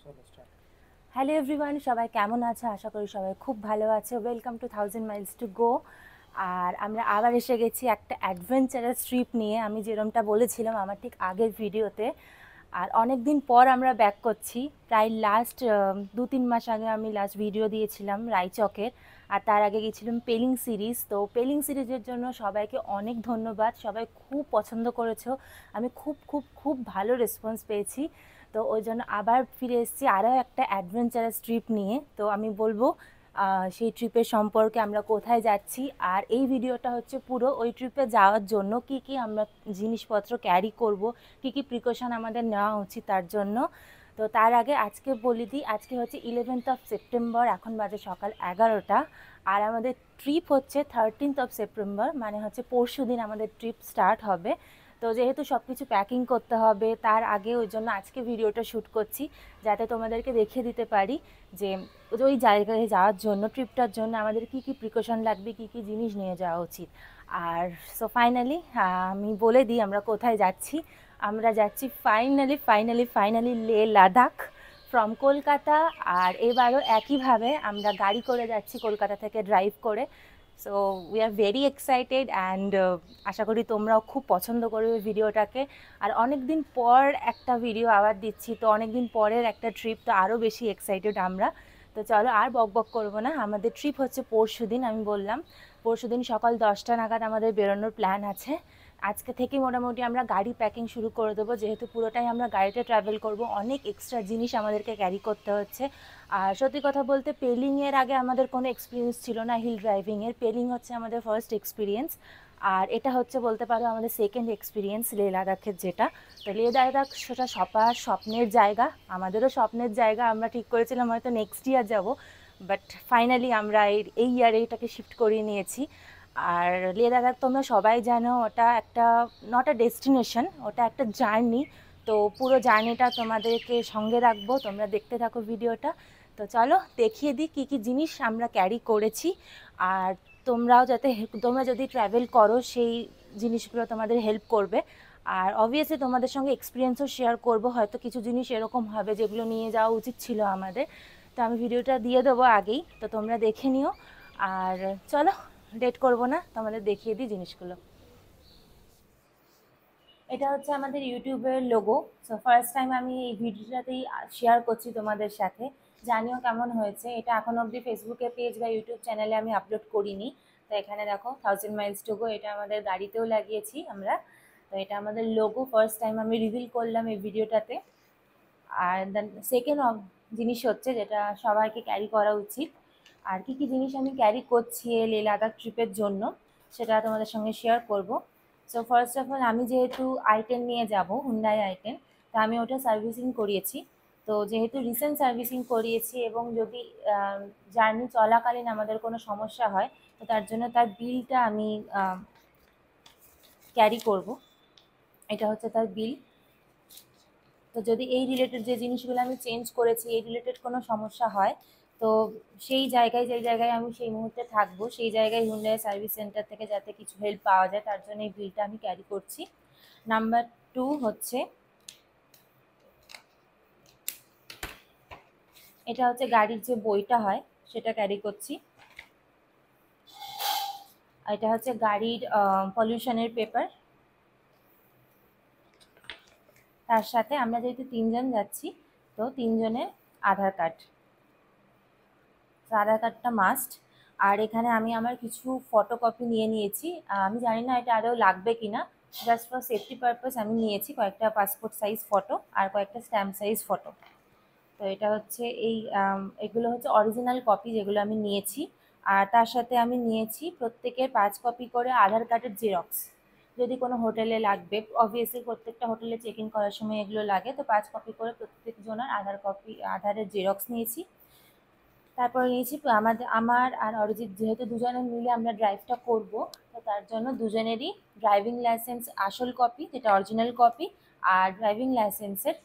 Hello everyone, সবাই কেমন আছে? আশা করি সবাই খুব ভালো আছে। Welcome to 1000 miles to go. আর আমরা আবার এসে গেছি একটা অ্যাডভেঞ্চারাস ট্রিপ নিয়ে। আমি যেরমটা বলেছিলাম আমার ঠিক আগের ভিডিওতে। আর অনেক দিন পর আমরা ব্যাক করছি। প্রায় লাস্ট 2-3 মাস আগে আমি লাস্ট ভিডিও দিয়েছিলাম রায়চকের। আর তার আগে গেছিলাম পেলিং সিরিজ। তো পেলিং সিরিজের জন্য সবাইকে অনেক ধন্যবাদ। সবাই খুব পছন্দ করেছো। আমি খুব খুব খুব ভালো রেসপন্স পেয়েছি। তো ওই জন্য আবার ফিরে এসেছি আরও একটা অ্যাডভেঞ্চারাস ট্রিপ নিয়ে। তো আমি বলবো সেই ট্রিপের সম্পর্কে, আমরা কোথায় যাচ্ছি। আর এই ভিডিওটা হচ্ছে পুরো ওই ট্রিপে যাওয়ার জন্য কি কি আমরা জিনিসপত্র ক্যারি করব, কি কি প্রিকশন আমাদের নেওয়া উচিত তার জন্য। তো তার আগে আজকে বলে দিই, আজকে হচ্ছে 11th অফ সেপ্টেম্বর, এখন বাজে সকাল 11টা। আর আমাদের ট্রিপ হচ্ছে 13th অফ সেপ্টেম্বর, মানে হচ্ছে পরশু দিন আমাদের ট্রিপ স্টার্ট হবে। তো যেহেতু সব কিছু প্যাকিং করতে হবে তার আগে, ওই জন্য আজকে ভিডিওটা শ্যুট করছি, যাতে তোমাদেরকে দেখিয়ে দিতে পারি যে ওই জায়গায় যাওয়ার জন্য, ট্রিপটার জন্য আমাদের কি কি প্রিকশন লাগবে, কি কি জিনিস নিয়ে যাওয়া উচিত। আর সো ফাইনালি আমি বলে দিই আমরা কোথায় যাচ্ছি। আমরা যাচ্ছি finally finally finally Leh Ladakh from Kolkata. আর এবারও একইভাবে আমরা গাড়ি করে যাচ্ছি, কলকাতা থেকে ড্রাইভ করে। So we are very excited and আশা করি তোমরাও খুব পছন্দ করবে ভিডিওটাকে। আর অনেক দিন পর একটা ভিডিও আবার দিচ্ছি, তো অনেক দিন পরের একটা ট্রিপ, তো আরও বেশি এক্সাইটেড আমরা। তো চলো আর বক বক করবো না, আমাদের ট্রিপ হচ্ছে পরশু দিন। আমি বললাম পরশু দিন সকাল 10টা নাগাদ আমাদের বেরোনোর প্ল্যান আছে। আজকে থেকে মোটামুটি আমরা গাড়ি প্যাকিং শুরু করে দেবো, যেহেতু পুরোটাই আমরা গাড়িতে ট্রাভেল করব। অনেক এক্সট্রা জিনিস আমাদেরকে ক্যারি করতে হচ্ছে। আর সত্যি কথা বলতে পেলিংয়ের আগে আমাদের কোনো এক্সপিরিয়েন্স ছিল না হিল ড্রাইভিংয়ের। পেলিং হচ্ছে আমাদের ফার্স্ট এক্সপিরিয়েন্স। আর এটা হচ্ছে বলতে পারো আমাদের সেকেন্ড এক্সপিরিয়েন্স লে লাদাখের যেটা। তো লে লাদাখ সেটা সবার স্বপ্নের জায়গা, আমাদেরও স্বপ্নের জায়গা। আমরা ঠিক করেছিলাম হয়তো নেক্সট ইয়ার যাব, বাট ফাইনালি আমরা এই ইয়ারে এটাকে শিফট করিয়ে নিয়েছি। আর লে লাদাখ তোমরা সবাই জানো, ওটা একটা নট আ ডেস্টিনেশন, ওটা একটা জার্নি। তো পুরো জার্নিটা তোমাদেরকে সঙ্গে রাখবো, তোমরা দেখতে থাকো ভিডিওটা। তো চলো দেখিয়ে দিই কী কী জিনিস আমরা ক্যারি করেছি। আর তোমরাও যাতে, তোমরা যদি ট্রাভেল করো সেই জিনিসগুলো তোমাদের হেল্প করবে। আর অবভিয়াসলি তোমাদের সঙ্গে এক্সপিরিয়েন্সও শেয়ার করব, হয়তো কিছু জিনিস এরকম হবে যেগুলো নিয়ে যাওয়া উচিত ছিল আমাদের। তো আমি ভিডিওটা দিয়ে দেবো আগেই, তো তোমরা দেখে নিও। আর চলো লেট করবো না, তোমাদের দেখিয়ে দিই জিনিসগুলো। এটা হচ্ছে আমাদের ইউটিউবের লোগো। সো ফার্স্ট টাইম আমি এই ভিডিওটাতেই শেয়ার করছি তোমাদের সাথে। জানিও কেমন হয়েছে। এটা এখন অবধি ফেসবুকে পেজ বা ইউটিউব চ্যানেলে আমি আপলোড করিনি। তো এখানে দেখো 1000 মাইলস টু গো, এটা আমাদের গাড়িতেও লাগিয়েছি আমরা। তো এটা আমাদের লোগো, ফার্স্ট টাইম আমি রিভিল করলাম এই ভিডিওটাতে। আর দেন সেকেন্ড জিনিস হচ্ছে যেটা সবাইকে ক্যারি করা উচিত, আর কি কি জিনিস আমি ক্যারি করছি এই লে লাদাখ ট্রিপের জন্য, সেটা তোমাদের সঙ্গে শেয়ার করব। সো ফার্স্ট অফ অল, আমি যেহেতু আই10 নিয়ে যাব, হুন্ডাই আই10, তো আমি ওটা সার্ভিসিং করিয়েছি। তো যেহেতু রিসেন্ট সার্ভিসিং করিয়েছি, এবং যদি জার্নি চলাকালীন আমাদের কোনো সমস্যা হয়, তো তার জন্য তার বিলটা আমি ক্যারি করব। এটা হচ্ছে তার বিল। তো যদি এই রিলেটেড যে জিনিসগুলো আমি চেঞ্জ করেছি এই রিলেটেড কোনো সমস্যা হয়, তো সেই জায়গায়, যেই জায়গায় আমি সেই মুহূর্তে থাকবো, সেই জায়গায় হুন্ডাই সার্ভিস সেন্টার থেকে যাতে কিছু হেল্প পাওয়া যায়, তার জন্য এই বিলটা আমি ক্যারি করছি। নাম্বার 2 হচ্ছে, এটা হচ্ছে গাড়ির যে বইটা হয় সেটা ক্যারি করছি। আর এটা হচ্ছে গাড়ির পলিউশনের পেপার। তার সাথে আমরা যেহেতু 3জন যাচ্ছি, তো 3জনের আধার কার্ড। আধার কার্ডটা মাস্ট। আর এখানে আমি আমার কিছু ফটোকপি নিয়ে নিয়েছি। আমি জানি না এটা আদৌ লাগবে কি না, জাস্ট ফর সেফটি পারপাস আমি নিয়েছি কয়েকটা পাসপোর্ট সাইজ ফটো আর কয়েকটা স্ট্যাম্প সাইজ ফটো। তো এটা হচ্ছে এগুলো হচ্ছে অরিজিনাল কপি যেগুলো আমি নিয়েছি। আর তার সাথে আমি নিয়েছি প্রত্যেকের 5 কপি করে আধার কার্ডের জেরক্স। যদি কোনো হোটেলে লাগবে, অবভিয়াসলি প্রত্যেকটা হোটেলে চেক ইন করার সময় এগুলো লাগে, তো 5 কপি করে প্রত্যেকজনের আধারের জেরক্স নিয়েছি। তারপর নিয়েছি আমার আর অরিজিৎ, যেহেতু দুজনে মিলে আমরা ড্রাইভটা করব, তো তার জন্য দুজনেরই ড্রাইভিং লাইসেন্স আসল কপি, যেটা অরিজিনাল কপি, আর ড্রাইভিং লাইসেন্সের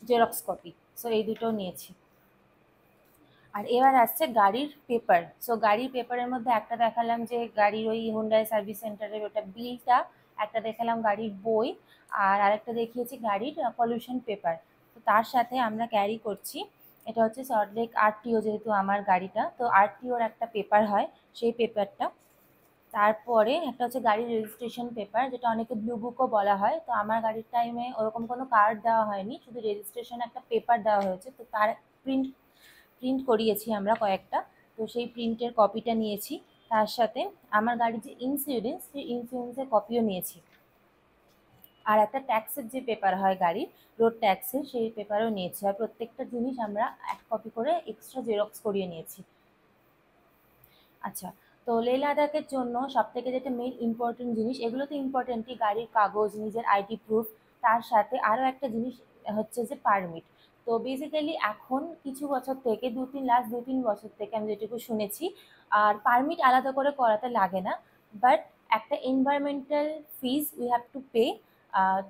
জেরক্স কপি। সো এই দুটো নিয়েছি। আর এবার আসছে গাড়ির পেপার। সো গাড়ির পেপারের মধ্যে একটা দেখালাম যে গাড়ির ওই হুন্ডাই সার্ভিস সেন্টারের ওটা বিলটা, একটা দেখালাম গাড়ির বই, আর আরেকটা দেখিয়েছি গাড়ির পলিউশন পেপার। তো তার সাথে আমরা ক্যারি করছি, এটা হচ্ছে সল্টলেক আরটিও, যেহেতু আমার গাড়িটা, তো আরটিওর একটা পেপার হয়, সেই পেপারটা। তারপরে একটা হচ্ছে গাড়ির রেজিস্ট্রেশন পেপার, যেটা অনেকে ব্লু বুকও বলা হয়। তো আমার গাড়ির টাইমে ওরকম কোনো কার্ড দেওয়া হয়নি, শুধু রেজিস্ট্রেশন একটা পেপার দেওয়া হয়েছে, তো তার প্রিন্ট প্রিন্ট করিয়েছি আমরা কয়েকটা, তো সেই প্রিন্টের কপিটা নিয়েছি। তার সাথে আমার গাড়ির যে ইন্স্যুরেন্স, সেই ইন্স্যুরেন্সের কপিও নিয়েছি। আর একটা ট্যাক্সের যে পেপার হয় গাড়ির, রোড ট্যাক্সের, সেই পেপারও নিয়েছি। আর প্রত্যেকটা জিনিস আমরা এক কপি করে এক্সট্রা জেরক্স করিয়ে নিয়েছি। আচ্ছা, তো লেহ লাদাখের জন্য সবথেকে যেটা মেইন ইম্পর্টেন্ট জিনিস, এগুলো তো ইম্পর্টেন্টই, গাড়ির কাগজ, নিজের আইডি প্রুফ, তার সাথে আরও একটা জিনিস হচ্ছে যে পারমিট। তো বেসিক্যালি এখন কিছু বছর থেকে লাস্ট 2-3 বছর থেকে আমি যেটুকু শুনেছি, আর পারমিট আলাদা করে করাতে লাগে না, বাট একটা environmental fees we have to pay.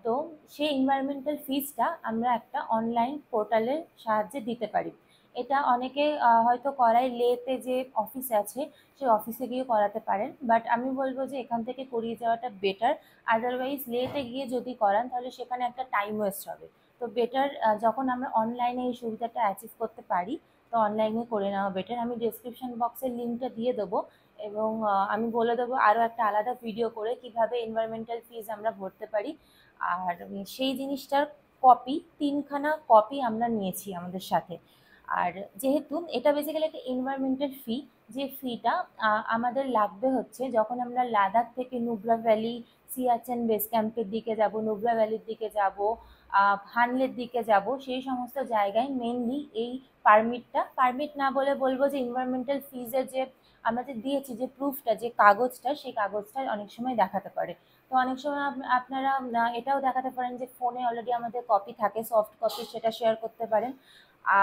তো সেই এনভায়রনমেন্টাল ফিজটা আমরা একটা অনলাইন পোর্টালের সাহায্যে দিতে পারি। এটা অনেকে হয়তো করায়, লেতে যে অফিস আছে সেই অফিসে গিয়ে করাতে পারেন, বাট আমি বলবো যে এখান থেকে করিয়ে যাওয়াটা বেটার। আদারওয়াইজ লেতে গিয়ে যদি করান তাহলে সেখানে একটা টাইম ওয়েস্ট হবে। তো বেটার যখন আমরা অনলাইনে এই সুবিধাটা অ্যাচিভ করতে পারি, তো অনলাইনে করে নেওয়া বেটার। আমি ডেসক্রিপশন বক্সের লিঙ্কটা দিয়ে দেবো, এবং আমি বলে দেবো আরও একটা আলাদা ভিডিও করে কিভাবে এনভায়রনমেন্টাল ফিজ আমরা ভরতে পারি। আর সেই জিনিসটার কপি, 3খানা কপি আমরা নিয়েছি আমাদের সাথে। আর যেহেতু এটা বেসিক্যালি একটা এনভায়রনমেন্টাল ফি, যে ফিটা আমাদের লাগবে হচ্ছে যখন আমরা লাদাখ থেকে নুব্রা ভ্যালি, সিয়াচেন বেস ক্যাম্পের দিকে যাব, নুব্রা ভ্যালির দিকে যাব, হানলের দিকে যাব, সেই সমস্ত জায়গায় মেনলি এই পারমিট না বলে বলবো যে এনভায়রনমেন্টাল ফিজের যে আমরা যে দিয়েছি যে প্রুফটা, যে কাগজটা, সেই কাগজটা অনেক সময় দেখাতে পারে। তো অনেক সময় আপনারা এটাও দেখাতে পারেন যে ফোনে অলরেডি আমাদের কপি থাকে, সফট কপি, সেটা শেয়ার করতে পারেন।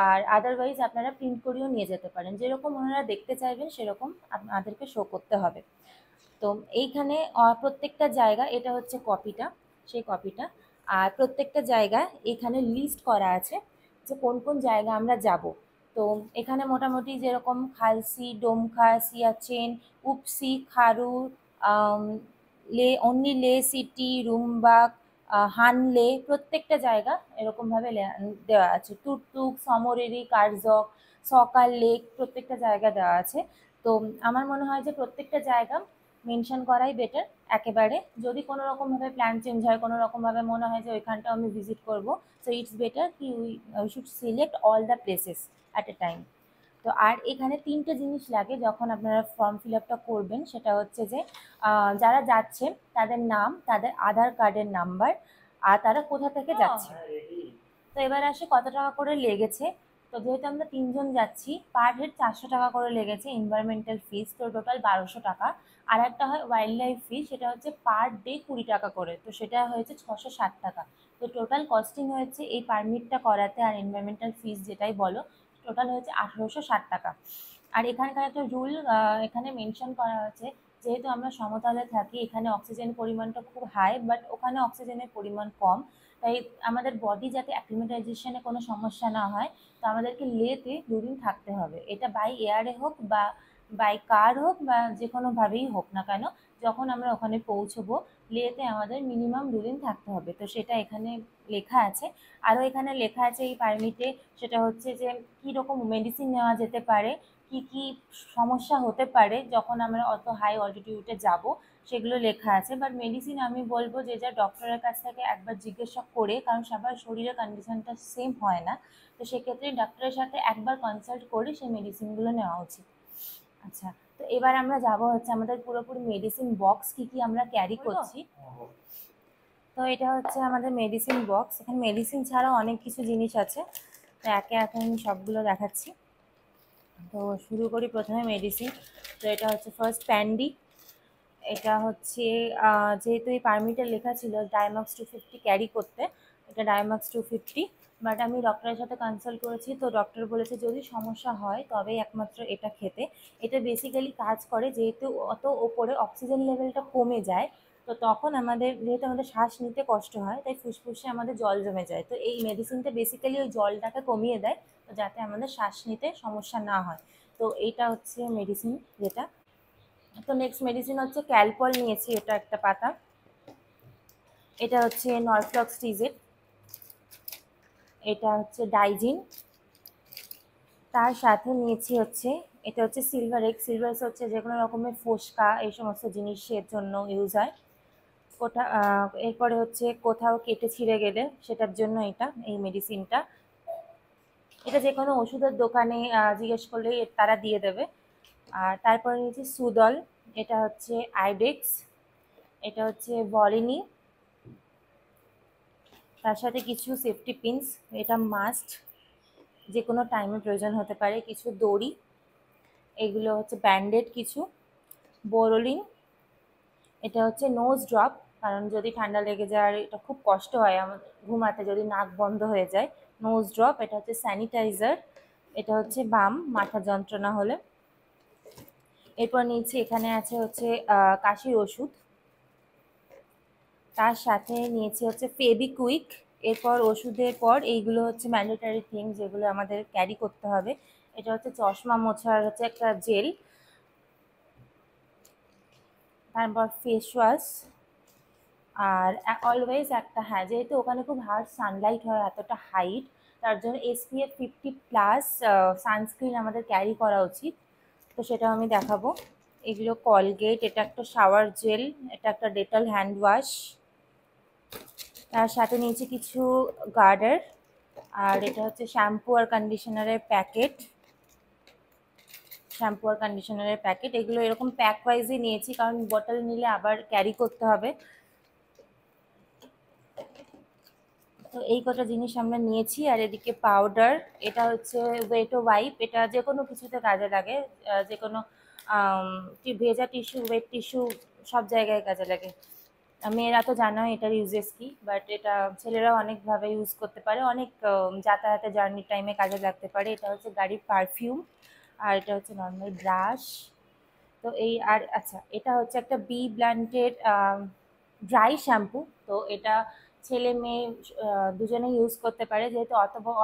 আর আদারওয়াইজ আপনারা প্রিন্ট করেও নিয়ে যেতে পারেন, যেরকম ওনারা দেখতে চাইবেন সেরকম আপনাদেরকে শো করতে হবে। তো এইখানে প্রত্যেকটা জায়গা, এটা হচ্ছে কপিটা, সেই কপিটা। আর প্রত্যেকটা জায়গা এখানে লিস্ট করা আছে যে কোন কোন জায়গা আমরা যাব। তো এখানে মোটামুটি যেরকম খালসি, ডোমখা, সিয়াচেন, উপসি, খারু, লে সিটি, রুমবাক, হানলে, প্রত্যেকটা জায়গা এরকমভাবে দেওয়া আছে। টুকটুক, সমরেরি, কার্জক, সকাল লেক, প্রত্যেকটা জায়গা দেওয়া আছে। তো আমার মনে হয় যে প্রত্যেকটা জায়গা মেনশন করাই বেটার একেবারে। যদি কোনো রকমভাবে প্ল্যান চেঞ্জ হয়, কোনো রকমভাবে মনে হয় যে ওইখানটাও আমি ভিজিট করবো, সো ইটস বেটার কি we should select all the places at a time. তো আর এখানে 3টে জিনিস লাগে যখন আপনারা ফর্ম ফিল আপটা করবেন, সেটা হচ্ছে যে যারা যাচ্ছে তাদের নাম, তাদের আধার কার্ডের নাম্বার, আর তারা কোথা থেকে যাচ্ছে। তো এবার আসে কত টাকা করে লেগেছে। তো যেহেতু আমরা 3জন যাচ্ছি, পার হেড 400 টাকা করে লেগেছে এনভায়রনমেন্টাল ফিস, তো টোটাল 1200 টাকা। আর একটা হয় ওয়াইল্ড লাইফ ফি, সেটা হচ্ছে পার ডে 20 টাকা করে, তো সেটা হয়েছে 660 টাকা। তো টোটাল কস্টিং হয়েছে এই পারমিটটা করাতে আর এনভায়রনমেন্টাল ফিস যেটাই বলো, টোটাল হয়েছে 1860 টাকা। আর এখানকার একটা রুল এখানে মেনশন করা হয়েছে, যেহেতু আমরা সমতলে থাকি, এখানে অক্সিজেন পরিমাণটা খুব হাই, বাট ওখানে অক্সিজেনের পরিমাণ কম। তাই আমাদের বডি যাতে অ্যাক্লিমেটাইজেশনে কোনো সমস্যা না হয়, তো আমাদেরকে লেতে 2 দিন থাকতে হবে। এটা বাই এয়ারে হোক বা বাই কার হোক বা যে কোনোভাবেই হোক না কেন, যখন আমরা ওখানে পৌঁছবো, লেতে আমাদের মিনিমাম 2 দিন থাকতে হবে। তো সেটা এখানে লেখা আছে। আরও এখানে লেখা আছে এই পারমিটে, সেটা হচ্ছে যে কী রকম মেডিসিন নেওয়া যেতে পারে, কি কি সমস্যা হতে পারে যখন আমরা অত হাই অল্টিটিউডে যাব, সেগুলো লেখা আছে। বাট মেডিসিন আমি বলবো যে যা ডক্টরের কাছ থেকে একবার জিজ্ঞাসা করে, কারণ সবার শরীরের কন্ডিশনটা সেম হয় না, তো সেক্ষেত্রে ডক্টরের সাথে একবার কনসাল্ট করে সেই মেডিসিনগুলো নেওয়া উচিত। আচ্ছা, তো এবার আমরা যাব হচ্ছে আমাদের পুরোপুরি মেডিসিন বক্স কী কী আমরা ক্যারি করছি। তো এটা হচ্ছে আমাদের মেডিসিন বক্স। এখানে মেডিসিন ছাড়াও অনেক কিছু জিনিস আছে, তো একে একে আমি সবগুলো দেখাচ্ছি। তো শুরু করি প্রথমে মেডিসিন। তো এটা হচ্ছে ফার্স্ট প্যান্ডি। এটা হচ্ছে যেহেতু এই পারমিটে লেখা ছিল ডায়মাক্স 250 ক্যারি করতে, এটা ডায়মাক্স 250, বাট আমি ডক্টরের সাথে কনসাল্ট করেছি, তো ডক্টর বলেছে যদি সমস্যা হয় তবেই একমাত্র এটা খেতে। এটা বেসিক্যালি কাজ করে, যেহেতু অত ওপরে অক্সিজেন লেভেলটা কমে যায়, তো তখন যেহেতু আমাদের শ্বাস নিতে কষ্ট হয়, তাই ফুসফুসে আমাদের জল জমে যায়। তো এই মেডিসিনটা বেসিক্যালি ওই জলটাকে কমিয়ে দেয়, তো যাতে আমাদের শ্বাস নিতে সমস্যা না হয়। তো এইটা হচ্ছে মেডিসিন যেটা। তো নেক্সট মেডিসিন হচ্ছে ক্যালপল নিয়েছি, এটা একটা পাতা। এটা হচ্ছে নরফ্লক্স টিজেট, এটা হচ্ছে ডাইজিন। তার সাথে নিয়েছি হচ্ছে, এটা হচ্ছে সিলভার এক্স। সিলভার এক্স হচ্ছে যে কোনো রকমের ফোসকা এই সমস্ত জিনিসের জন্য ইউজ হয়। এরপরে হচ্ছে কোথাও কেটে ছিঁড়ে গেলে সেটার জন্য এটা, এই মেডিসিনটা। এটা যে কোনো ওষুধের দোকানে জিজ্ঞেস করলে তারা দিয়ে দেবে। আর তারপরে নিয়েছি সুদল, এটা হচ্ছে আইবেক্স, এটা হচ্ছে ভলিনি। তার সাথে কিছু সেফটি পিনস, এটা মাস্ট, যে কোনো টাইমে প্রয়োজন হতে পারে। কিছু দড়ি, এগুলো হচ্ছে ব্যান্ডেড কিছু, বোরোলিন, এটা হচ্ছে নোজ ড্রপ, কারণ যদি ঠান্ডা লেগে যায় আর এটা খুব কষ্ট হয় আমার ঘুমাতে যদি নাক বন্ধ হয়ে যায়। নোজ ড্রপ, এটা হচ্ছে স্যানিটাইজার, এটা হচ্ছে বাম মাথা যন্ত্রণা হলে। এরপর নিচে এখানে আছে হচ্ছে কাশির ওষুধ। তার সাথে নিয়েছি হচ্ছে ফেবিকুইক। এরপর ওষুধের পর এইগুলো হচ্ছে ম্যান্ডেটারি থিং যেগুলো আমাদের ক্যারি করতে হবে। এটা হচ্ছে চশমা মোছার হচ্ছে একটা জেল। তারপর ফেস ওয়াশ। আর অলওয়েজ একটা, হ্যাঁ যেহেতু ওখানে খুব হার্ড সানলাইট হয় এতটা হাইট, তার জন্য SPF 50+ সানস্ক্রিন আমাদের ক্যারি করা উচিত। তো সেটাও আমি দেখাবো। এগুলো কলগেট, এটা একটা শাওয়ার জেল, এটা একটা ডেটল হ্যান্ড ওয়াশ। তার সাথে নিয়েছি কিছু গার্ডার। আর এটা হচ্ছে শ্যাম্পু আর কন্ডিশনারের প্যাকেট। শ্যাম্পু আর কন্ডিশনারের প্যাকেট, এগুলো এরকম প্যাক ওয়াইজই নিয়েছি কারণ বটল নিলে আবার ক্যারি করতে হবে। তো এই কটা জিনিস আমরা নিয়েছি। আর এদিকে পাউডার, এটা হচ্ছে ওয়েটো ওয়াইপ, এটা যে কোনো কিছুতে কাজে লাগে, যে কোনো ভেজা টিস্যু, ওয়েট টিস্যু সব জায়গায় কাজে লাগে। মেয়েরা তো জানোই এটার ইউজেস কি, বাট এটা ছেলেরাও অনেকভাবে ইউজ করতে পারে, অনেক যাতায়াতে জার্নির টাইমে কাজে লাগতে পারে। এটা হচ্ছে গাড়ির পারফিউম। আর এটা হচ্ছে নর্মাল ব্রাশ। তো এই, আর আচ্ছা এটা হচ্ছে একটা বি ব্ল্যান্ডেড ড্রাই শ্যাম্পু। তো এটা ছেলে মেয়ে দুজনেই ইউজ করতে পারে, যেহেতু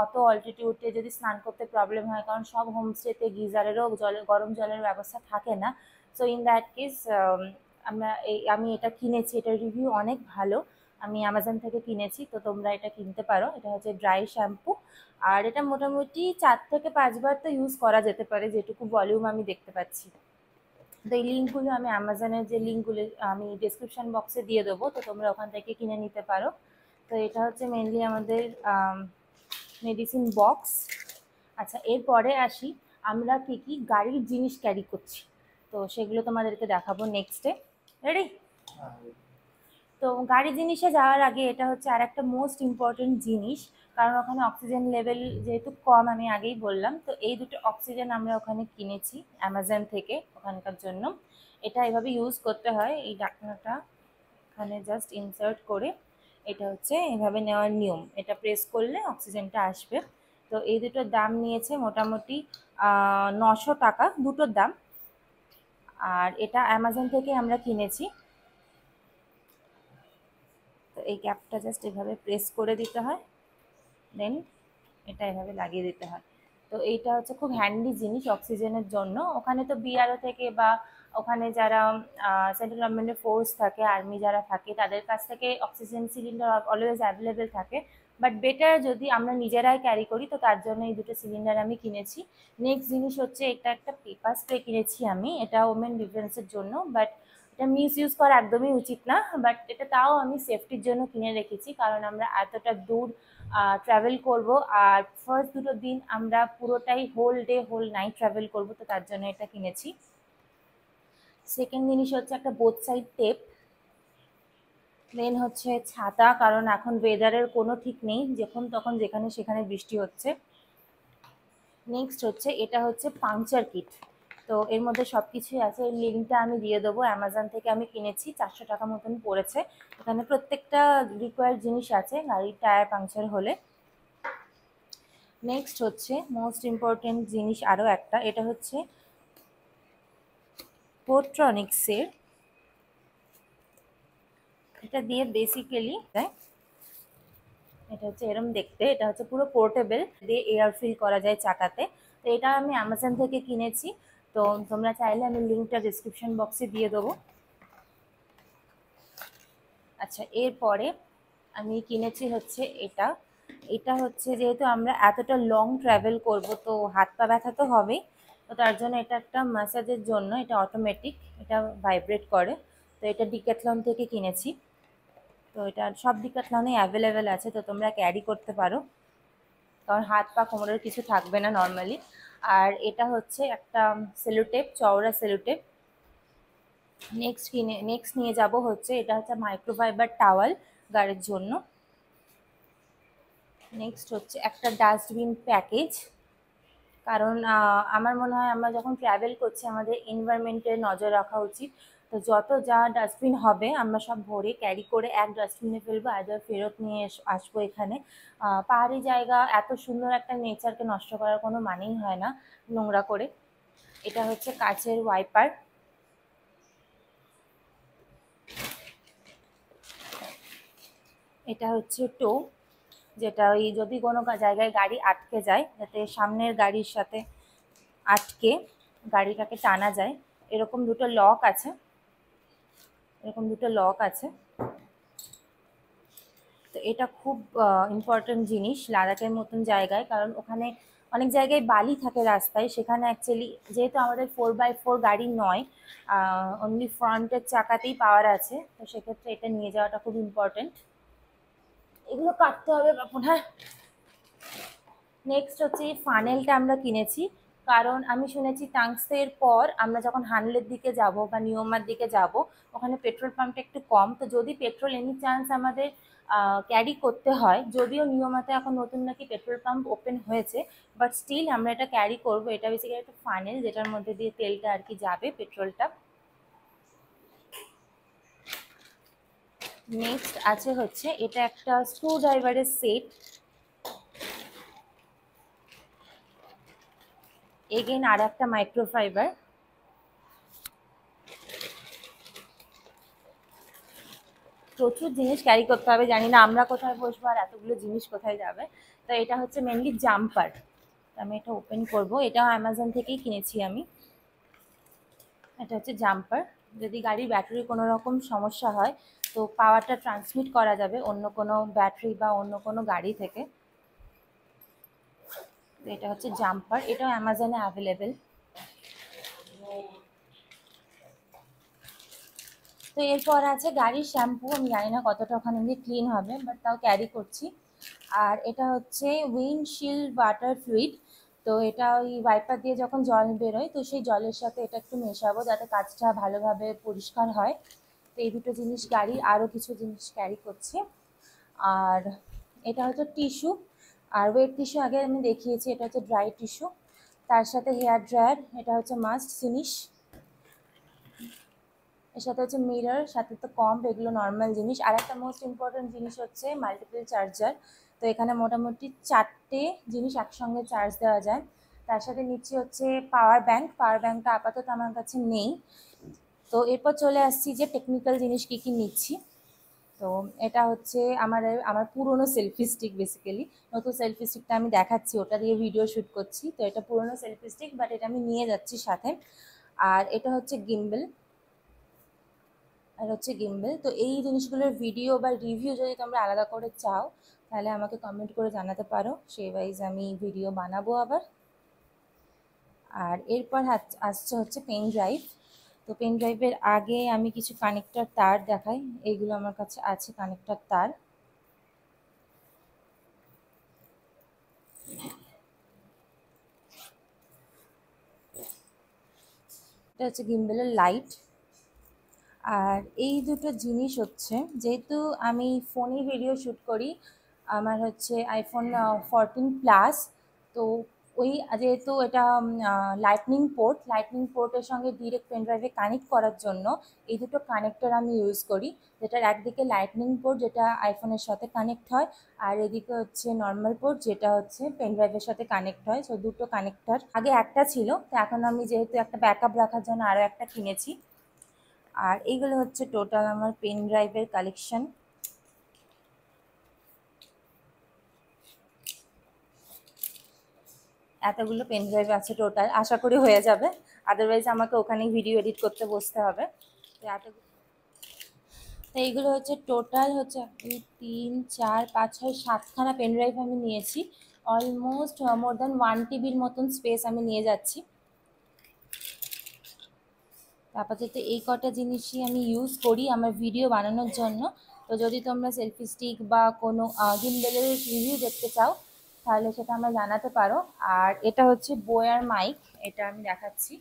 অত অল্টিটিউডে যদি স্নান করতে প্রবলেম হয়, কারণ সব হোমস্টেতে গিজারেরও গরম জলের ব্যবস্থা থাকে না। সো ইন দ্যাট কেস আমি এটা কিনেছি, এটার রিভিউ অনেক ভালো। আমি অ্যামাজন থেকে কিনেছি, তো তোমরা এটা কিনতে পারো। এটা হচ্ছে ড্রাই শ্যাম্পু। আর এটা মোটামুটি 4 থেকে 5 বার তো ইউজ করা যেতে পারে, যেটুকু ভলিউম আমি দেখতে পাচ্ছি। তো এই লিঙ্কগুলো আমি অ্যামাজনের যে লিঙ্কগুলো আমি ডিসক্রিপশন বক্সে দিয়ে দেবো, তো তোমরা ওখান থেকে কিনে নিতে পারো। তো এটা হচ্ছে মেনলি আমাদের মেডিসিন বক্স। আচ্ছা এরপরে আসি আমরা কী কী গাড়ির জিনিস ক্যারি করছি, তো সেগুলো তোমাদেরকে দেখাবো নেক্সটে। রেডি? তো গাড়ি জিনিসে যাওয়ার আগে এটা হচ্ছে আর একটা মোস্ট ইম্পর্টেন্ট জিনিস, কারণ ওখানে অক্সিজেন লেভেল যেহেতু কম, আমি আগেই বললাম। তো এই দুটো অক্সিজেন আমরা ওখানে কিনেছি অ্যামাজন থেকে ওখানকার জন্য। এটা এভাবে ইউজ করতে হয়, এই ঢাকনাটা এখানে জাস্ট ইনসার্ট করে, এটা হচ্ছে এভাবে নেওয়ার নিয়ম। এটা প্রেস করলে অক্সিজেনটা আসবে। তো এই দুটোর দাম নিয়েছে মোটামুটি 900 টাকা দুটোর দাম। আর এটা অ্যামাজন থেকে আমরা কিনেছি। তো এই ক্যাপটা জাস্ট এভাবে প্রেস করে দিতে হয়, দেন এটা এভাবে লাগিয়ে দিতে হয়। তো এইটা হচ্ছে খুব হ্যান্ডি জিনিস অক্সিজেনের জন্য। ওখানে তো BRO থেকে বা ওখানে যারা সেন্ট্রাল গভর্নমেন্টের ফোর্স থাকে, আর্মি যারা থাকে, তাদের কাছ থেকে অক্সিজেন সিলিন্ডার অলওয়েজ অ্যাভেলেবেল থাকে। বাট বেটার যদি আমরা নিজেরাই ক্যারি করি, তো তার জন্য এই দুটো সিলিন্ডার আমি কিনেছি। নেক্সট জিনিস হচ্ছে এটা একটা পেপার স্প্রে কিনেছি আমি, এটা ওমেন ডিফেন্সের জন্য। বাট এটা মিস ইউজ করা একদমই উচিত না, বাট এটা তাও আমি সেফটির জন্য কিনে রেখেছি, কারণ আমরা এতটা দূর ট্রাভেল করব। আর ফার্স্ট দুটো দিন আমরা পুরোটাই whole day whole night travel করব, তো তার জন্য এটা কিনেছি। সেকেন্ড জিনিস হচ্ছে একটা বোথ সাইড টেপ। মেন হচ্ছে ছাতা, কারণ এখন ওয়েদারের কোনো ঠিক নেই, যখন তখন যেখানে সেখানে বৃষ্টি হচ্ছে। নেক্সট হচ্ছে এটা হচ্ছে পাংচার কিট। তো এর মধ্যে সব কিছুই আছে, এর লিঙ্কটা আমি দিয়ে দেবো। অ্যামাজন থেকে আমি কিনেছি, 400 টাকা মতন পড়েছে। এখানে প্রত্যেকটা রিকোয়ার্ড জিনিস আছে গাড়ির টায়ার পাংচার হলে। নেক্সট হচ্ছে মোস্ট ইম্পর্টেন্ট জিনিস আরও একটা, এটা হচ্ছে পোট্রনিক্সের। এটা দিয়ে বেসিক্যালি এটা হচ্ছে এরম দেখতে, এটা হচ্ছে পুরো পোর্টেবল, দিয়ে এয়ার ফিল করা যায় চাকাতে। তো এটা আমি অ্যামাজন থেকে কিনেছি। তো তোমরা চাইলে আমি লিঙ্কটা ডিসক্রিপশন বক্সে দিয়ে দেবো। আচ্ছা এরপরে আমি কিনেছি হচ্ছে এটা, এটা হচ্ছে যেহেতু আমরা এতটা লং ট্রাভেল করব তো হাত পা ব্যথা তো হবেই, তো তার জন্য এটা একটা ম্যাসাজের জন্য, এটা অটোমেটিক, এটা ভাইব্রেট করে। তো এটা ডিক্যাথলন থেকে কিনেছি। তো এটা সব ডিক্যাথলনে অ্যাভেলেবেল আছে, তো তোমরা ক্যারি করতে পারো, কারণ হাত পা কোমরের কিছু থাকবে না নর্মালি। আর এটা হচ্ছে একটা সেলোটেপ, চওড়া সেলোটেপ। নেক্সট নিয়ে যাব হচ্ছে, এটা হচ্ছে মাইক্রোফাইবার টাওয়াল গাড়ির জন্য। নেক্সট হচ্ছে একটা ডাস্টবিন প্যাকেজ, কারণ আমার মনে হয় আমরা যখন ট্রাভেল করছি আমাদের এনভায়রনমেন্টের নজর রাখা উচিত। তো যত যা ডাস্টবিন হবে আমরা সব ভরে ক্যারি করে এক ডাস্টবিনে ফেলবো, আবার ফেরত নিয়ে আসবো এখানে। পাহাড়ি জায়গা, এত সুন্দর একটা নেচারকে নষ্ট করার কোনো মানেই হয় না নোংরা করে। এটা হচ্ছে কাচের ওয়াইপার। এটা হচ্ছে টো, যেটা ওই যদি কোনো জায়গায় গাড়ি আটকে যায় যাতে সামনের গাড়ির সাথে আটকে গাড়িটাকে টানা যায়, এরকম দুটো লক আছে, এরকম দুটো লক আছে। তো এটা খুব ইম্পর্টেন্ট জিনিস লাদাখের মতন জায়গায়, কারণ ওখানে অনেক জায়গায় বালি থাকে রাস্তায়, সেখানে অ্যাকচুয়ালি যেহেতু আমাদের 4x4 গাড়ি নয়, অনলি ফ্রন্টের চাকাতেই পাওয়ার আছে, তো সেক্ষেত্রে এটা নিয়ে যাওয়াটা খুব ইম্পর্টেন্ট। এগুলো কাটতে হবে বাপুন, হ্যাঁ। নেক্সট হচ্ছে এই ফানেলটা আমরা কিনেছি, কারণ আমি শুনেছি টাংসের পর আমরা যখন হানলের দিকে যাব বা নিয়মার দিকে যাব, ওখানে পেট্রোল পাম্পটা একটু কম, তো যদি পেট্রোল এনি চান্স আমাদের ক্যারি করতে হয়, যদিও নিয়মাতে এখন নতুন নাকি পেট্রোল পাম্প ওপেন হয়েছে, বাট স্টিল আমরা এটা ক্যারি করব। এটা বেসিক্যালি একটা ফানেল যেটার মধ্যে দিয়ে তেলটা আর কি যাবে, পেট্রোলটা। নেক্সট আছে হচ্ছে এটা একটা স্ক্রু ড্রাইভারের সেট, এগেন আর একটা মাইক্রোফাইবার। প্রচুর জিনিস ক্যারি করতে হবে, জানি না আমরা কোথায় বসবো আর এতগুলো জিনিস কোথায় যাবে। তো এটা হচ্ছে মেনলি জাম্পার। আমি এটা ওপেন করব, এটাও অ্যামাজন থেকেই কিনেছি আমি। এটা হচ্ছে জাম্পার, যদি গাড়ির ব্যাটারির কোনো রকম সমস্যা হয় তো পাওয়ারটা ট্রান্সমিট করা যাবে অন্য কোনো ব্যাটারি বা অন্য কোনো গাড়ি থেকে। তো এটা হচ্ছে জাম্পার, এটাও অ্যামাজনে অ্যাভেলেবেল। তো এরপর আছে গাড়ির শ্যাম্পু, আমি জানি না কতটা ওখানে গিয়ে ক্লিন হবে, বাট তাও ক্যারি করছি। আর এটা হচ্ছে উইন্ডশিল্ড ওয়াটার ফ্লুইড, তো এটা ওই ওয়াইপার দিয়ে যখন জল বেরোয় তো সেই জলের সাথে এটা একটু মেশাবো যাতে কাজটা ভালোভাবে পরিষ্কার হয়। তো এই দুটো জিনিস গাড়ির, আরও কিছু জিনিস ক্যারি করছি। আর এটা হচ্ছে টিস্যু, আর ওয়েট টিস্যু আগে আমি দেখিয়েছি, এটা হচ্ছে ড্রাই টিস্যু। তার সাথে হেয়ার ড্রায়ার, এটা হচ্ছে মাস্ট জিনিস। এর সাথে হচ্ছে মিরর, সাথে তো কম্প, এগুলো নর্মাল জিনিস। আর একটা মোস্ট ইম্পর্টেন্ট জিনিস হচ্ছে মাল্টিপল চার্জার। তো এখানে মোটামুটি 4টে জিনিস একসঙ্গে চার্জ দেওয়া যায়। তার সাথে নিচ্ছি হচ্ছে পাওয়ার ব্যাঙ্ক, পাওয়ার ব্যাঙ্কটা আপাতত আমার কাছে নেই। তো এরপর চলে আসছি যে টেকনিক্যাল জিনিস কী কী নিচ্ছি। তো এটা হচ্ছে আমার পুরনো সেলফি স্টিক, বেসিক্যালি নতুন সেলফি স্টিকটা আমি দেখাচ্ছি, ওটা দিয়ে ভিডিও শ্যুট করছি। তো এটা পুরনো সেলফি স্টিক, বাট এটা আমি নিয়ে যাচ্ছি সাথে। আর এটা হচ্ছে গিম্বল, আর হচ্ছে গিম্বল। তো এই জিনিসগুলোর ভিডিও বা রিভিউ যদি তোমরা আলাদা করে চাও তাহলে আমাকে কমেন্ট করে জানাতে পারো, সেই ওয়াইজ আমি ভিডিও বানাবো আবার। আর এরপর আসছে হচ্ছে পেন ড্রাইভ। তো পেন ড্রাইভের আগে আমি কিছু কানেক্টর তার দেখাই, এইগুলো আমার কাছে আছে কানেক্টর তার। এটা হচ্ছে গিম্বলের লাইট। আর এই দুটো জিনিস হচ্ছে, যেহেতু আমি ফোনে ভিডিও শ্যুট করি, আমার হচ্ছে আইফোন 14 প্লাস, তো ওই যেহেতু এটা লাইটনিং পোর্টের সঙ্গে ডিরেক্ট পেন ড্রাইভে কানেক্ট করার জন্য এই দুটো কানেক্টর আমি ইউজ করি, যেটার একদিকে লাইটনিং পোর্ট যেটা আইফোনের সাথে কানেক্ট হয়, আর এদিকে হচ্ছে নর্মাল পোর্ট যেটা হচ্ছে পেন ড্রাইভের সাথে কানেক্ট হয়। সো দুটো কানেক্টর, আগে একটা ছিল, তো এখন আমি যেহেতু একটা ব্যাকআপ রাখার জন্য আরও একটা কিনেছি। আর এইগুলো হচ্ছে টোটাল আমার পেন ড্রাইভের কালেকশন। এতগুলো পেন ড্রাইভ আছে টোটাল, আশা করি হয়ে যাবে, আদারওয়াইজ আমাকে ওখানেই ভিডিও এডিট করতে বসতে হবে। তো তো এইগুলো হচ্ছে টোটাল হচ্ছে 1 2 3 4 5 6 7খানা পেন ড্রাইভ আমি নিয়েছি। অলমোস্ট মোর দ্যান 1 টিবির মতন স্পেস আমি নিয়ে যাচ্ছি। আপাতত এই কটা জিনিসই আমি ইউজ করি আমার ভিডিও বানানোর জন্য। তো যদি তোমরা সেলফি স্টিক বা কোনো গিম্বলের রিভিউ দেখতে চাও তাহলে সেটা আমরা জানাতে পারো। আর এটা হচ্ছে বোয়ার মাইক, এটা আমি দেখাচ্ছি।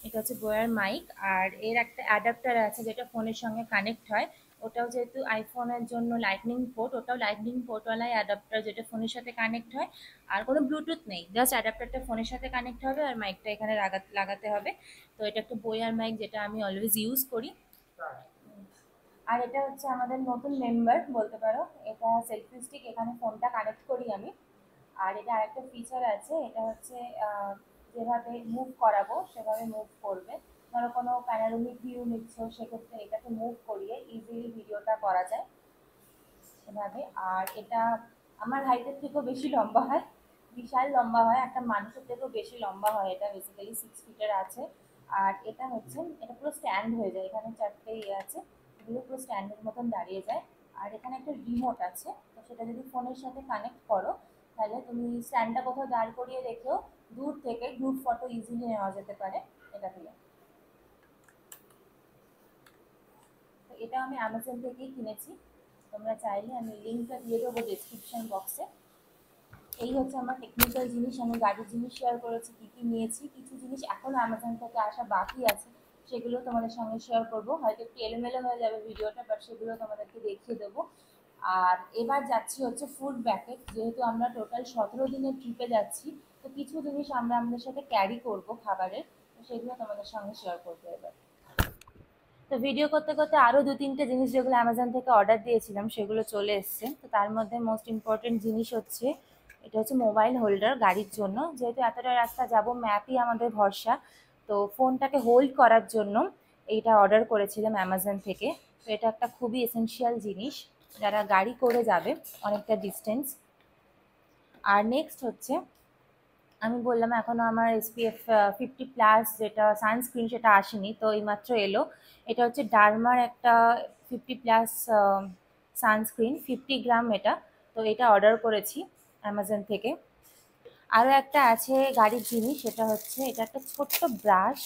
এটা হচ্ছে বোয়ার মাইক, আর এর একটা অ্যাডাপ্টার আছে যেটা ফোনের সঙ্গে কানেক্ট হয়। ওটাও যেহেতু আইফোনের জন্য লাইটনিং পোর্ট, ওটাও লাইটনিং পোর্টওয়ালাই অ্যাডাপ্টার যেটা ফোনের সাথে কানেক্ট হয়। আর কোনো ব্লুটুথ নেই, জাস্ট অ্যাডাপ্টারটা ফোনের সাথে কানেক্ট হবে আর মাইকটা এখানে লাগাতে হবে। তো এটা একটা বোয়ার মাইক যেটা আমি অলওয়েজ ইউজ করি। আর এটা হচ্ছে আমাদের নতুন মেম্বার বলতে পারো, এটা সেলফি স্টিক, এখানে ফোনটা কানেক্ট করি আমি। আর এটা আরেকটা ফিচার আছে, এটা হচ্ছে যেভাবে মুভ করাবো সেভাবে মুভ করবে। ধরো কোনো প্যানোরামিক ভিউ নিচ্ছ, সেক্ষেত্রে এটাকে মুভ করিয়ে ইজিলি ভিডিওটা করা যায় এভাবে। আর এটা আমার হাইটের থেকেও বেশি লম্বা হয়, বিশাল লম্বা হয়, একটা মানুষের থেকেও বেশি লম্বা হয়। এটা বেসিক্যালি 6 ফিটের আছে। আর এটা হচ্ছে, এটা পুরো স্ট্যান্ড হয়ে যায়, এখানে 4টে ইয়ে আছে, এগুলো পুরো স্ট্যান্ডের মতন দাঁড়িয়ে যায়। আর এখানে একটা রিমোট আছে, তো সেটা যদি ফোনের সাথে কানেক্ট করো তাহলে তুমি স্ট্যান্ডটা কোথাও দাঁড় করিয়ে রেখেও দূর থেকে গ্রুপ ফটো ইজিলি নেওয়া যেতে পারে এটা দিয়ে। তো এটা আমি অ্যামাজন থেকেই কিনেছি, তোমরা চাইলে আমি লিঙ্কটা দিয়ে দেবো ডেসক্রিপশন বক্সে। এই হচ্ছে আমার টেকনিক্যাল জিনিস, আমি গাড়ির জিনিস শেয়ার করেছি কী কী নিয়েছি। কিছু জিনিস এখনও অ্যামাজন থেকে আসা বাকি আছে, সেগুলো তোমাদের সঙ্গে শেয়ার করবো। হয়তো একটু এলোমেলো হয়ে যাবে ভিডিওটা, বাট সেগুলো তোমাদেরকে দেখিয়ে দেবো। আর এবার যাচ্ছি হচ্ছে ফুড ব্যাকেট, যেহেতু আমরা টোটাল 17 দিনের ট্রিপে যাচ্ছি, তো কিছু জিনিস আমরা আমাদের সাথে ক্যারি করব খাবারের, তো সেগুলো তোমাদের সঙ্গে শেয়ার করবো এবার। তো ভিডিও করতে করতে আরও 2-3টে জিনিস যেগুলো অ্যামাজন থেকে অর্ডার দিয়েছিলাম সেগুলো চলে এসছে। তো তার মধ্যে মোস্ট ইম্পর্টেন্ট জিনিস হচ্ছে, এটা হচ্ছে মোবাইল হোল্ডার গাড়ির জন্য। যেহেতু এতটা রাস্তা যাব, ম্যাপই আমাদের ভরসা, তো ফোনটাকে হোল্ড করার জন্য এইটা অর্ডার করেছিলাম অ্যামাজন থেকে। তো এটা একটা খুবই এসেনশিয়াল জিনিস যারা গাড়ি করে যাবে অনেকটা ডিস্টেন্স। আর নেক্সট হচ্ছে, আমি বললাম এখনও আমার SPF 50+ যেটা সানস্ক্রিন সেটা আসেনি, তো এইমাত্র এলো। এটা হচ্ছে ডার্মার একটা 50+ সানস্ক্রিন, 50 গ্রাম এটা। তো এটা অর্ডার করেছি অ্যামাজন থেকে। আরও একটা আছে গাড়ির জিনিস, সেটা হচ্ছে এটা একটা ছোট্ট ব্রাশ।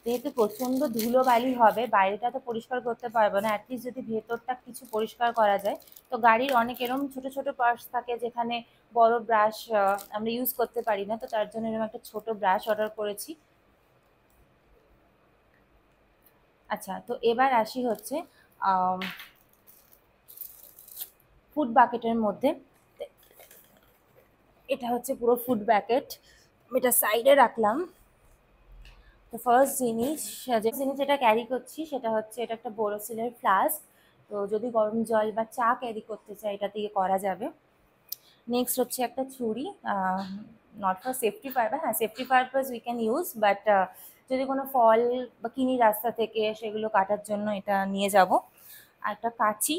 যেহেতু প্রচণ্ড ধুলোবালি হবে, বাইরেটা তো পরিষ্কার করতে পারবো না, অ্যাটলিস্ট যদি ভেতরটা কিছু পরিষ্কার করা যায়। তো গাড়ির অনেক এরকম ছোট ছোট পার্টস থাকে যেখানে বড় ব্রাশ আমরা ইউজ করতে পারি না, তো তার জন্য এরকম একটা ছোট ব্রাশ অর্ডার করেছি। আচ্ছা, তো এবার আসি হচ্ছে ফুড বাকেটের মধ্যে। এটা হচ্ছে পুরো ফুড ব্যাকেট, এটা সাইডে রাখলাম। তো ফার্স্ট জিনিস, যে জিনিস যেটা ক্যারি করছি সেটা হচ্ছে, এটা একটা বোরোসিলের ফ্লাস্ক। তো যদি গরম জল বা চা ক্যারি করতে চাই এটা দিয়ে করা যাবে। নেক্সট হচ্ছে একটা ছুরি, নট ফর সেফটি পারপাস, হ্যাঁ safety purpose we can use, but যদি কোনো ফল বা কিনি রাস্তা থেকে সেগুলো কাটার জন্য এটা নিয়ে যাব। আর একটা কাঁচি,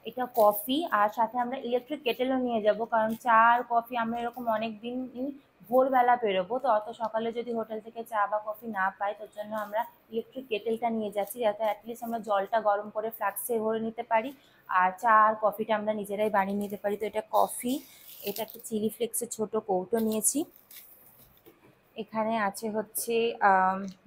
এটা কফি, আর সাথে আমরা ইলেকট্রিক কেটেলও নিয়ে যাব, কারণ চা আর কফি আমরা এরকম অনেক দিনই ভোরবেলা বেরোবো, তো অত সকালে যদি হোটেল থেকে চা বা কফি না পাই, তার জন্য আমরা ইলেকট্রিক কেটেলটা নিয়ে যাচ্ছি, যাতে অ্যাটলিস্ট আমরা জলটা গরম করে ফ্লাক্সে ভরে নিতে পারি, আর চা আর কফিটা আমরা নিজেরাই বানিয়ে নিতে পারি। তো এটা কফি। এটা একটা চিলি ফ্লেক্সের ছোটো কৌটো নিয়েছি। এখানে আছে হচ্ছে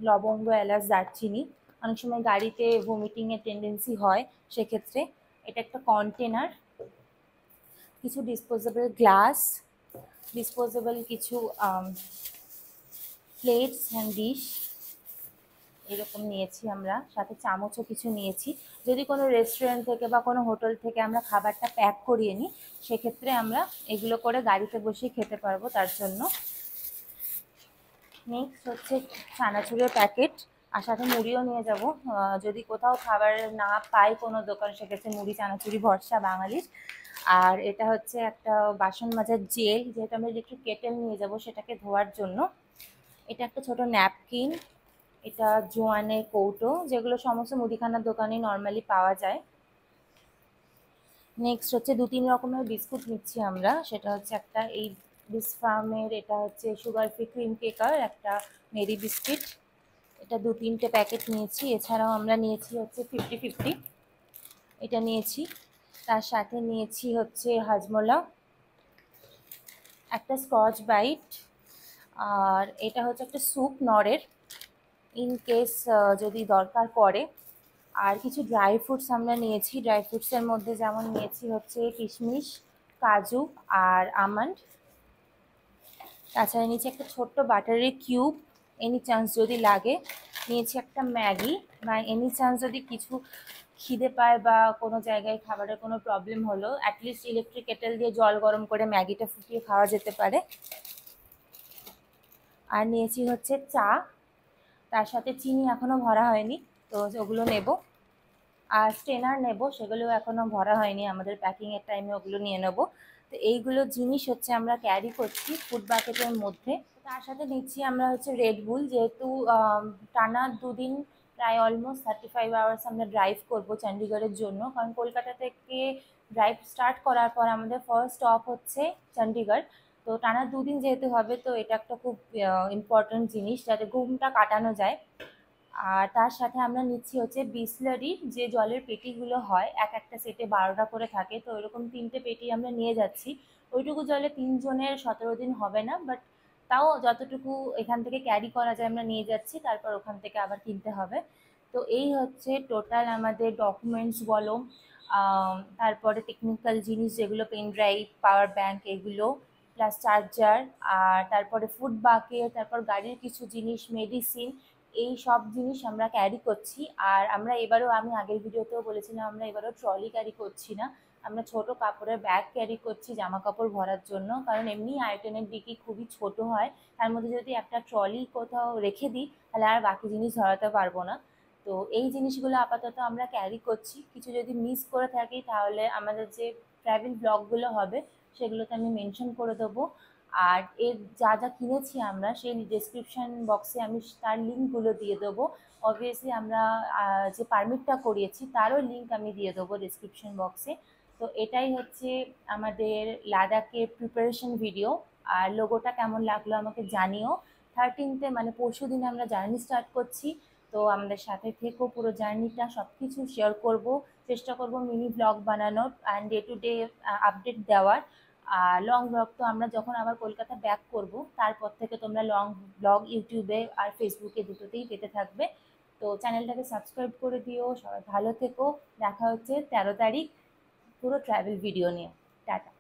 লবঙ্গ, এলাচ, দারচিনি। অনেক সময় গাড়িতে ভমিটিংয়ের টেন্ডেন্সি হয়, সেক্ষেত্রে এটা একটা কন্টেনার। কিছু ডিসপোজেবল গ্লাস, ডিসপোজেবল কিছু প্লেটস অ্যান্ড ডিশ এরকম নিয়েছি আমরা, সাথে চামচও কিছু নিয়েছি। যদি কোনো রেস্টুরেন্ট থেকে বা কোনো হোটেল থেকে আমরা খাবারটা প্যাক করিয়ে নিই, সেক্ষেত্রে আমরা এগুলো করে গাড়িতে বসেই খেতে পারবো, তার জন্য। নেক্সট হচ্ছে চানাচুরের প্যাকেট, আর সাথে মুড়িও নিয়ে যাব। যদি কোথাও খাবার না পাই কোনো দোকান, সেক্ষেত্রে মুড়ি চানাচুরি ভরসা বাঙালির। আর এটা হচ্ছে একটা বাসন মাজার জেল, যেহেতু আমরা একটু কেটেল নিয়ে যাব সেটাকে ধোয়ার জন্য। এটা একটা ছোট ন্যাপকিন। এটা জোয়ানের কৌটো, যেগুলো সমস্ত মুদিখানার দোকানে নর্মালি পাওয়া যায়। নেক্সট হচ্ছে 2-3 রকমের বিস্কুট নিচ্ছি আমরা, সেটা হচ্ছে একটা এই বিসফার্মের, এটা হচ্ছে সুগার ফ্রি ক্রিম কেকার, একটা মেরি বিস্কিট, এটা 2-3টে প্যাকেট নিয়েছি। এছাড়াও আমরা নিয়েছি হচ্ছে 50-50, এটা নিয়েছি। তার সাথে নিয়েছি হচ্ছে হাজমোলা, একটা স্কচ বাইট, আর এটা হচ্ছে একটা স্যুপ নরের, ইন কেস যদি দরকার পড়ে। আর কিছু ড্রাই ফ্রুটস আমরা নিয়েছি। ড্রাই ফ্রুটসের মধ্যে যেমন নিয়েছি হচ্ছে কিশমিশ, কাজু আর আমন্ড। তাছাড়া নিয়েছি একটা ছোট্ট বাটারের কিউব, এনি চান্স যদি লাগে। নিয়েছি একটা ম্যাগি, বা এনি চান্স যদি কিছু খিদে পায় বা কোনো জায়গায় খাবারের কোনো প্রবলেম হলো, অ্যাটলিস্ট ইলেকট্রিক কেটেল দিয়ে জল গরম করে ম্যাগিটা ফুটিয়ে খাওয়া যেতে পারে। আর নিয়েছি হচ্ছে চা, তার সাথে চিনি এখনও ভরা হয়নি, তো ওগুলো নেব। আর স্ট্রেনার নেব, সেগুলো এখনও ভরা হয়নি, আমাদের প্যাকিংয়ের টাইমে ওগুলো নিয়ে নেব। তো এইগুলো জিনিস হচ্ছে আমরা ক্যারি করছি ফুড বাকেটের মধ্যে। তার সাথে নিচ্ছি আমরা হচ্ছে রেডবুল, যেহেতু টানা 2 দিন প্রায় অলমোস্ট 35 আওয়ার্স আমরা ড্রাইভ করব চণ্ডীগড়ের জন্য। কারণ কলকাতা থেকে ড্রাইভ স্টার্ট করার পর আমাদের ফার্স্ট স্টপ হচ্ছে চণ্ডীগড়। তো টানা 2 দিন যেহেতু হবে, তো এটা একটা খুব ইম্পর্ট্যান্ট জিনিস যাতে ঘুমটা কাটানো যায়। আর তার সাথে আমরা নিচ্ছি হচ্ছে বিসলারির যে জলের পেটিগুলো হয়, একটা সেটে 12টা করে থাকে, তো এরকম 3টে পেটি আমরা নিয়ে যাচ্ছি। ওইটুকু জলে 3 জনের 17 দিন হবে না, বাট তাও যতটুকু এখান থেকে ক্যারি করা যায় আমরা নিয়ে যাচ্ছি, তারপর ওখান থেকে আবার কিনতে হবে। তো এই হচ্ছে টোটাল আমাদের ডকুমেন্টস বলো, তারপরে টেকনিক্যাল জিনিস যেগুলো পেন ড্রাইভ, পাওয়ার ব্যাঙ্ক, এগুলো প্লাস চার্জার, আর তারপরে ফুড বাকেট, তারপর গাড়ির কিছু জিনিস, মেডিসিন, এই সব জিনিস আমরা ক্যারি করছি। আর আমরা এবারও, আমি আগের ভিডিওতেও বলেছিলাম, আমরা এবারও ট্রলি ক্যারি করছি না, আমরা ছোট কাপড়ের ব্যাগ ক্যারি করছি জামা কাপড় ভরার জন্য। কারণ এমনি আইটেনের ডিকি খুবই ছোট হয়, তার মধ্যে যদি একটা ট্রলি কোথাও রেখে দিই তাহলে আর বাকি জিনিস ধরাতে পারবো না। তো এই জিনিসগুলো আপাতত আমরা ক্যারি করছি। কিছু যদি মিস করে থাকি তাহলে আমাদের যে ট্র্যাভেল ব্লগগুলো হবে সেগুলোতে আমি মেনশন করে দেবো। আর এর যা যা কিনেছি আমরা, সেই ডেসক্রিপশন বক্সে আমি তার লিঙ্কগুলো দিয়ে দেবো। অবভিয়াসলি আমরা যে পারমিটটা করিয়েছি তারও লিঙ্ক আমি দিয়ে দেবো ডেসক্রিপশন বক্সে। তো এটাই হচ্ছে আমাদের লাদাখের প্রিপারেশন ভিডিও। আর লোগোটা কেমন লাগলো আমাকে জানিও। 13th মানে পরশু দিন আমরা জার্নি স্টার্ট করছি, তো আমাদের সাথে থেকেও পুরো জার্নিটা সব কিছু শেয়ার করব, চেষ্টা করব মিনি ব্লগ বানানোর and day to day update দেওয়ার। আর লং ব্লগ তো আমরা যখন আবার কলকাতা ব্যাক করব তারপর থেকে তোমরা লং ব্লগ ইউটিউবে আর ফেসবুকে দুটোতেই পেতে থাকবে। তো চ্যানেলটাকে সাবস্ক্রাইব করে দিও। সবাই ভালো থেকো। দেখা হচ্ছে 13 তারিখ পুরো ট্রাভেল ভিডিও নিয়ে। টাটা।